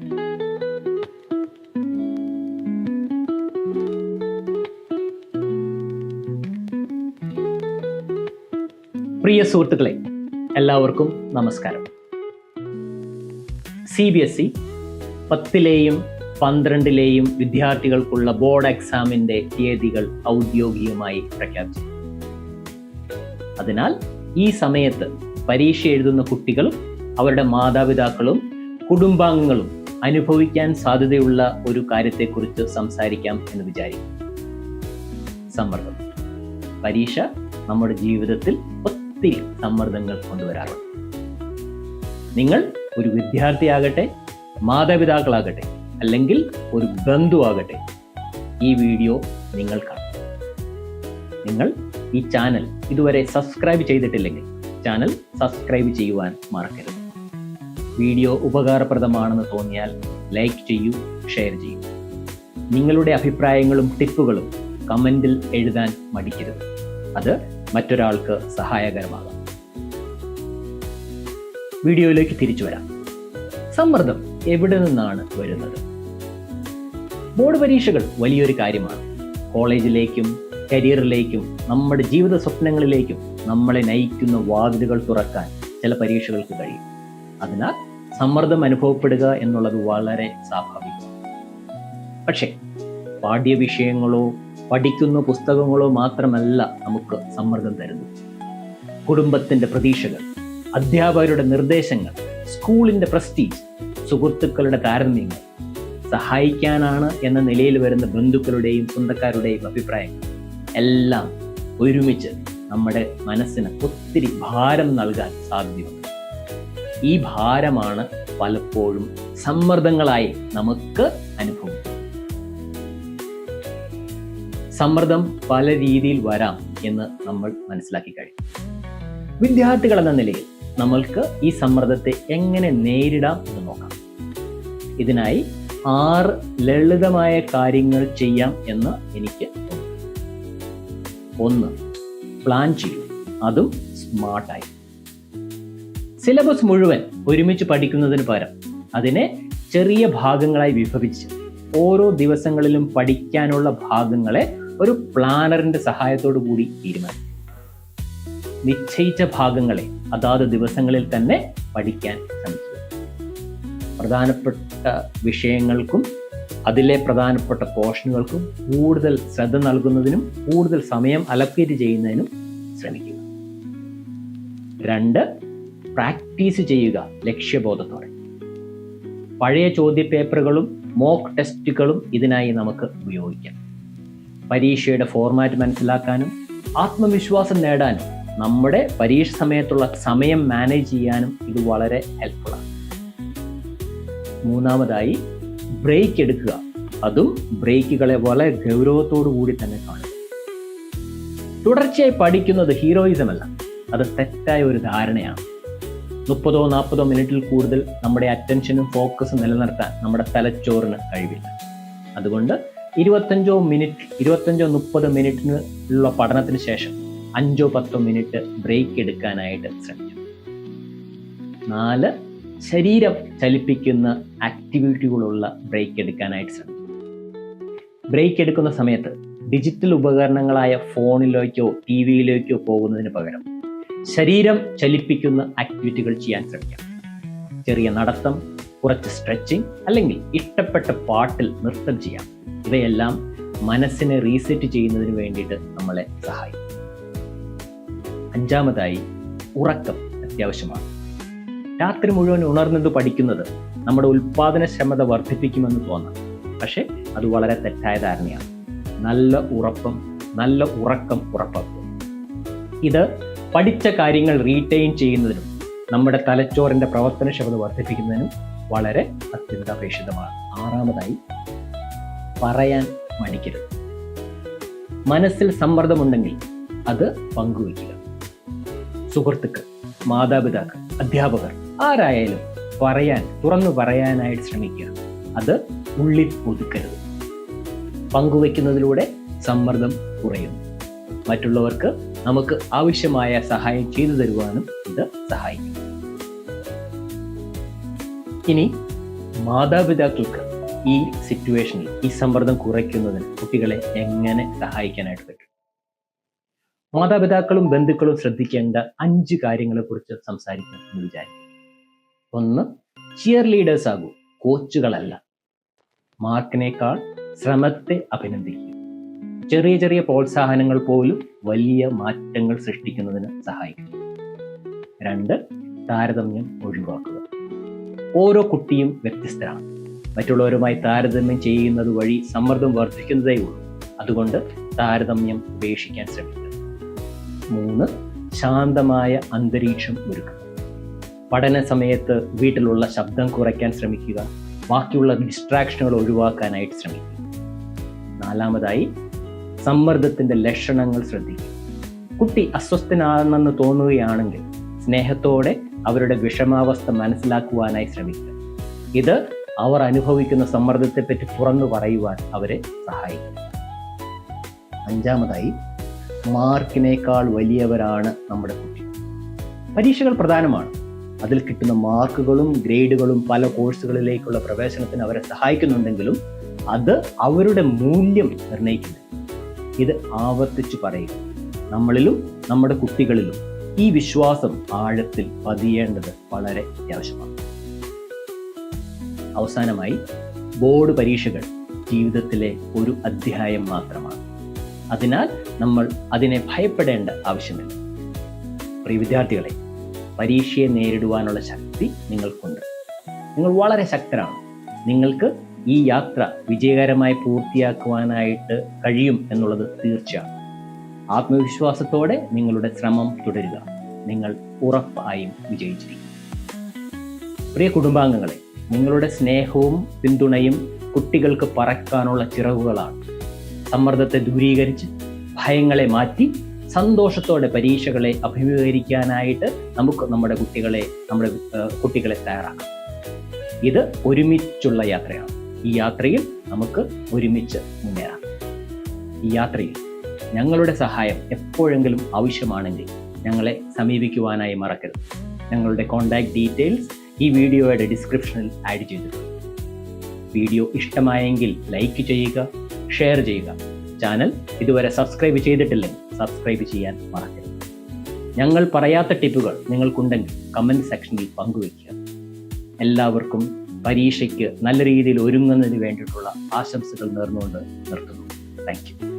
പ്രിയ സുഹൃത്തുക്കളെ, എല്ലാവർക്കും നമസ്കാരം. CBSE 10ലെയും 12ലെയും വിദ്യാർത്ഥികൾക്കുള്ള ബോർഡ് എക്സാമിൻ്റെ തീയതികൾ ഔദ്യോഗികമായി പ്രഖ്യാപിച്ചു. അതിനാൽ ഈ സമയത്ത് പരീക്ഷ എഴുതുന്ന കുട്ടികളും അവരുടെ മാതാപിതാക്കളും കുടുംബാംഗങ്ങളും അനുഭവിക്കാൻ സാധ്യതയുള്ള ഒരു കാര്യത്തെക്കുറിച്ച് സംസാരിക്കാം എന്ന് വിചാരിക്കും. സമ്മർദ്ദം. പരീക്ഷ നമ്മുടെ ജീവിതത്തിൽ ഒത്തിരി സമ്മർദ്ദങ്ങൾ കൊണ്ടുവരാറുണ്ട്. നിങ്ങൾ ഒരു വിദ്യാർത്ഥിയാകട്ടെ, മാതാപിതാക്കളാകട്ടെ, അല്ലെങ്കിൽ ഒരു ബന്ധുവാകട്ടെ, ഈ വീഡിയോ നിങ്ങൾ കാണും. നിങ്ങൾ ഈ ചാനൽ ഇതുവരെ സബ്സ്ക്രൈബ് ചെയ്തിട്ടില്ലെങ്കിൽ ചാനൽ സബ്സ്ക്രൈബ് ചെയ്യുവാൻ മറക്കരുത്. വീഡിയോ ഉപകാരപ്രദമാണെന്ന് തോന്നിയാൽ ലൈക്ക് ചെയ്യൂ, ഷെയർ ചെയ്യൂ. നിങ്ങളുടെ അഭിപ്രായങ്ങളും ടിപ്പുകളും കമൻറ്റിൽ എഴുതാൻ മടിക്കരുത്. അത് മറ്റൊരാൾക്ക് സഹായകരമാകാം. വീഡിയോയിലേക്ക് തിരിച്ചു വരാം. സമ്മർദ്ദം എവിടെ നിന്നാണ് വരുന്നത്? ബോർഡ് പരീക്ഷകൾ വലിയൊരു കാര്യമാണ്. കോളേജിലേക്കും കരിയറിലേക്കും നമ്മുടെ ജീവിത സ്വപ്നങ്ങളിലേക്കും നമ്മളെ നയിക്കുന്ന വാതിലുകൾ തുറക്കാൻ ചില പരീക്ഷകൾക്ക് കഴിയും. അതിനാൽ സമ്മർദ്ദം അനുഭവപ്പെടുക എന്നുള്ളത് വളരെ സ്വാഭാവികമാണ്. പക്ഷേ പാഠ്യവിഷയങ്ങളോ പഠിക്കുന്ന പുസ്തകങ്ങളോ മാത്രമല്ല നമുക്ക് സമ്മർദ്ദം തരുന്നത്. കുടുംബത്തിൻ്റെ പ്രതീക്ഷകൾ, അധ്യാപകരുടെ നിർദ്ദേശങ്ങൾ, സ്കൂളിൻ്റെ പ്രസ്റ്റീജ്, സുഹൃത്തുക്കളുടെ താരതമ്യങ്ങൾ, സഹായിക്കാനാണ് എന്ന നിലയിൽ വരുന്ന ബന്ധുക്കളുടെയും സ്വന്തക്കാരുടെയും അഭിപ്രായങ്ങൾ എല്ലാം ഒരുമിച്ച് നമ്മുടെ മനസ്സിന് ഒത്തിരി ഭാരം നൽകാൻ സാധ്യതയുണ്ട്. ഈ ഭാരമാണ് പലപ്പോഴും സമ്മർദ്ദങ്ങളായി നമുക്ക് അനുഭവം. സമ്മർദ്ദം പല രീതിയിൽ വരാം എന്ന് നമ്മൾ മനസ്സിലാക്കി കഴിയും. വിദ്യാർത്ഥികൾ എന്ന നിലയിൽ നമ്മൾക്ക് ഈ സമ്മർദ്ദത്തെ എങ്ങനെ നേരിടാം എന്ന് നോക്കാം. ഇതിനായി 6 ലളിതമായ കാര്യങ്ങൾ ചെയ്യാം എന്ന് എനിക്ക് തോന്നുന്നു. 1. പ്ലാൻ ചെയ്യൂ, അതും സ്മാർട്ടായി. സിലബസ് മുഴുവൻ ഒരുമിച്ച് പഠിക്കുന്നതിന് പകരം അതിനെ ചെറിയ ഭാഗങ്ങളായി വിഭജിച്ച് ഓരോ ദിവസങ്ങളിലും പഠിക്കാനുള്ള ഭാഗങ്ങളെ ഒരു പ്ലാനറിന്റെ സഹായത്തോടു കൂടി തീരുമാനിക്കും. നിശ്ചയിച്ച ഭാഗങ്ങളെ അതാത് ദിവസങ്ങളിൽ തന്നെ പഠിക്കാൻ ശ്രമിക്കുക. പ്രധാനപ്പെട്ട വിഷയങ്ങൾക്കും അതിലെ പ്രധാനപ്പെട്ട പോർഷനുകൾക്കും കൂടുതൽ ശ്രദ്ധ നൽകുന്നതിനും കൂടുതൽ സമയം അലക്കേറ്റ് ചെയ്യുന്നതിനും ശ്രമിക്കുക. 2. പ്രാക്ടീസ് ചെയ്യുക ലക്ഷ്യബോധത്തോടെ. പഴയ ചോദ്യപേപ്പറുകളും മോക്ക് ടെസ്റ്റുകളും ഇതിനായി നമുക്ക് ഉപയോഗിക്കാം. പരീക്ഷയുടെ ഫോർമാറ്റ് മനസ്സിലാക്കാനും ആത്മവിശ്വാസം നേടാനും നമ്മുടെ പരീക്ഷ സമയത്തുള്ള സമയം മാനേജ് ചെയ്യാനും ഇത് വളരെ ഹെൽപ്ഫുള്ളാണ്. 3. ബ്രേക്ക് എടുക്കുക. അതും ബ്രേക്കുകളെ വളരെ ഗൗരവത്തോടു കൂടി തന്നെ കാണുക. തുടർച്ചയായി പഠിക്കുന്നത് ഹീറോയിസം അല്ല, അത് തെറ്റായ ഒരു ധാരണയാണ്. 30-40 മിനിറ്റിൽ കൂടുതൽ നമ്മുടെ അറ്റൻഷനും ഫോക്കസും നിലനിർത്താൻ നമ്മുടെ തലച്ചോറിന് കഴിവില്ല. അതുകൊണ്ട് 25-30 മിനിറ്റിനുള്ള പഠനത്തിന് ശേഷം 5-10 മിനിറ്റ് ബ്രേക്ക് എടുക്കാനായിട്ട് ശ്രമിക്കും. 4. ശരീരം ചലിപ്പിക്കുന്ന ആക്ടിവിറ്റികളുള്ള ബ്രേക്ക് എടുക്കാനായിട്ട് ശ്രമിക്കും. ബ്രേക്ക് എടുക്കുന്ന സമയത്ത് ഡിജിറ്റൽ ഉപകരണങ്ങളായ ഫോണിലേക്കോ TV-യിലേക്കോ പോകുന്നതിന് പകരം ശരീരം ചലിപ്പിക്കുന്ന ആക്ടിവിറ്റികൾ ചെയ്യാൻ ശ്രമിക്കാം. ചെറിയ നടത്തം, കുറച്ച് സ്ട്രെച്ചിങ്, അല്ലെങ്കിൽ ഇഷ്ടപ്പെട്ട പാട്ടിൽ നൃത്തം ചെയ്യാം. ഇവയെല്ലാം മനസ്സിനെ റീസെറ്റ് ചെയ്യുന്നതിന് വേണ്ടിയിട്ട് നമ്മളെ സഹായിക്കും. 5. ഉറക്കം അത്യാവശ്യമാണ്. രാത്രി മുഴുവൻ ഉണർന്നത് പഠിക്കുന്നത് നമ്മുടെ ഉൽപാദനക്ഷമത വർദ്ധിപ്പിക്കുമെന്ന് തോന്നാം. പക്ഷേ അത് വളരെ തെറ്റായ ധാരണയാണ്. നല്ല ഉറക്കം ഉറപ്പാക്കുക. ഇത് പഠിച്ച കാര്യങ്ങൾ റീറ്റെയിൻ ചെയ്യുന്നതിനും നമ്മുടെ തലച്ചോറിൻ്റെ പ്രവർത്തനക്ഷമത വർദ്ധിപ്പിക്കുന്നതിനും വളരെ അത്യന്താപേക്ഷിതമാണ്. 6. പറയാൻ മടിക്കരുത്. മനസ്സിൽ സമ്മർദ്ദമുണ്ടെങ്കിൽ അത് പങ്കുവയ്ക്കുക. സുഹൃത്തുക്കൾ, മാതാപിതാക്കൾ, അധ്യാപകർ ആരായാലും തുറന്നു പറയാനായിട്ട് ശ്രമിക്കുക. അത് ഉള്ളിൽ ഒതുക്കരുത്. പങ്കുവയ്ക്കുന്നതിലൂടെ സമ്മർദ്ദം കുറയുന്നു. മറ്റുള്ളവർക്ക് നമുക്ക് ആവശ്യമായ സഹായം ചെയ്തു തരുവാനും ഇത് സഹായിക്കും. ഇനി മാതാപിതാക്കൾക്ക് ഈ സിറ്റുവേഷനിൽ ഈ സമ്മർദ്ദം കുറയ്ക്കുന്നതിന് കുട്ടികളെ എങ്ങനെ സഹായിക്കാനായിട്ട് പറ്റും? മാതാപിതാക്കളും ബന്ധുക്കളും ശ്രദ്ധിക്കേണ്ട 5 കാര്യങ്ങളെ കുറിച്ച് സംസാരിക്കണം എന്ന് വിചാരിക്കും. 1, ചിയർ ലീഡേഴ്സ് ആകൂ, കോച്ചുകളല്ല. മാർക്കിനേക്കാൾ ശ്രമത്തെ അഭിനന്ദിക്കുക. ചെറിയ ചെറിയ പ്രോത്സാഹനങ്ങൾ പോലും വലിയ മാറ്റങ്ങൾ സൃഷ്ടിക്കുന്നതിന് സഹായിക്കും. 2, താരതമ്യം ഒഴിവാക്കുക. ഓരോ കുട്ടിയും വ്യത്യസ്തരാണ്. മറ്റുള്ളവരുമായി താരതമ്യം ചെയ്യുന്നത് വഴി സമ്മർദ്ദം വർദ്ധിക്കുന്നതേ ഉള്ളൂ. അതുകൊണ്ട് താരതമ്യം ഉപേക്ഷിക്കാൻ ശ്രമിക്കുക. 3, ശാന്തമായ അന്തരീക്ഷം ഒരുക്കുക. പഠന സമയത്ത് വീട്ടിലുള്ള ശബ്ദം കുറയ്ക്കാൻ ശ്രമിക്കുക. ബാക്കിയുള്ള ഡിസ്ട്രാക്ഷനുകൾ ഒഴിവാക്കാനായിട്ട് ശ്രമിക്കുക. 4, സമ്മർദ്ദത്തിന്റെ ലക്ഷണങ്ങൾ ശ്രദ്ധിക്കുക. കുട്ടി അസ്വസ്ഥനാണെന്ന് തോന്നുകയാണെങ്കിൽ സ്നേഹത്തോടെ അവരുടെ വിഷമാവസ്ഥ മനസ്സിലാക്കുവാനായി ശ്രമിക്കുക. ഇത് അവർ അനുഭവിക്കുന്ന സമ്മർദ്ദത്തെപ്പറ്റി തുറന്നു പറയുവാൻ അവരെ സഹായിക്കും. 5, മാർക്കിനേക്കാൾ വലിയവരാണ് നമ്മുടെ കുട്ടി. പരീക്ഷകൾ പ്രധാനമാണ്. അതിൽ കിട്ടുന്ന മാർക്കുകളും ഗ്രേഡുകളും പല കോഴ്സുകളിലേക്കുള്ള പ്രവേശനത്തിന് അവരെ സഹായിക്കുന്നുണ്ടെങ്കിലും അത് അവരുടെ മൂല്യം നിർണ്ണയിക്കുന്നു. ഇത് ആവർത്തിച്ച് പറയുക. നമ്മളിലും നമ്മുടെ കുട്ടികളിലും ഈ വിശ്വാസം ആഴത്തിൽ പതിയേണ്ടത് വളരെ അത്യാവശ്യമാണ്. അവസാനമായി, ബോർഡ് പരീക്ഷകൾ ജീവിതത്തിലെ ഒരു അധ്യായം മാത്രമാണ്. അതിനാൽ നമ്മൾ അതിനെ ഭയപ്പെടേണ്ട ആവശ്യമില്ല. പ്രിയ വിദ്യാർത്ഥികളെ, പരീക്ഷയെ നേരിടുവാനുള്ള ശക്തി നിങ്ങൾക്കുണ്ട്. നിങ്ങൾ വളരെ ശക്തരാണ്. നിങ്ങൾക്ക് ഈ യാത്ര വിജയകരമായി പൂർത്തിയാക്കുവാനായിട്ട് കഴിയും എന്നുള്ളത് തീർച്ചയാണ്. ആത്മവിശ്വാസത്തോടെ നിങ്ങളുടെ ശ്രമം തുടരുക. നിങ്ങൾ ഉറപ്പായും വിജയിച്ചിരിക്കും. പ്രിയ കുടുംബാംഗങ്ങളെ, നിങ്ങളുടെ സ്നേഹവും പിന്തുണയും കുട്ടികൾക്ക് പറക്കാനുള്ള ചിറകുകളാണ്. സമ്മർദ്ദത്തെ ദൂരീകരിച്ച് ഭയങ്ങളെ മാറ്റി സന്തോഷത്തോടെ പരീക്ഷകളെ അഭിമുഖീകരിക്കാനായിട്ട് നമുക്ക് നമ്മുടെ കുട്ടികളെ തയ്യാറാക്കാം. ഇത് ഒരുമിച്ചുള്ള യാത്രയാണ്. ഈ യാത്രയിൽ നമുക്ക് ഒരുമിച്ച് മുന്നേറാം. ഈ യാത്രയിൽ ഞങ്ങളുടെ സഹായം എപ്പോഴെങ്കിലും ആവശ്യമാണെങ്കിൽ ഞങ്ങളെ സമീപിക്കുവാനായി മറക്കരുത്. ഞങ്ങളുടെ കോൺടാക്ട് ഡീറ്റെയിൽസ് ഈ വീഡിയോയുടെ ഡിസ്ക്രിപ്ഷനിൽ ആഡ് ചെയ്തിട്ടുണ്ട്. വീഡിയോ ഇഷ്ടമായെങ്കിൽ ലൈക്ക് ചെയ്യുക, ഷെയർ ചെയ്യുക. ചാനൽ ഇതുവരെ സബ്സ്ക്രൈബ് ചെയ്തിട്ടില്ലെങ്കിൽ സബ്സ്ക്രൈബ് ചെയ്യാൻ മറക്കരുത്. ഞങ്ങൾ പറയാത്ത ടിപ്പുകൾ നിങ്ങൾക്കുണ്ടെങ്കിൽ കമൻറ്റ് സെക്ഷനിൽ പങ്കുവയ്ക്കുക. എല്ലാവർക്കും പരീക്ഷയ്ക്ക് നല്ല രീതിയിൽ ഒരുങ്ങുന്നതിന് വേണ്ടിയിട്ടുള്ള ആശംസകൾ നേർന്നുകൊണ്ട് നിർത്തുന്നു. Thank you.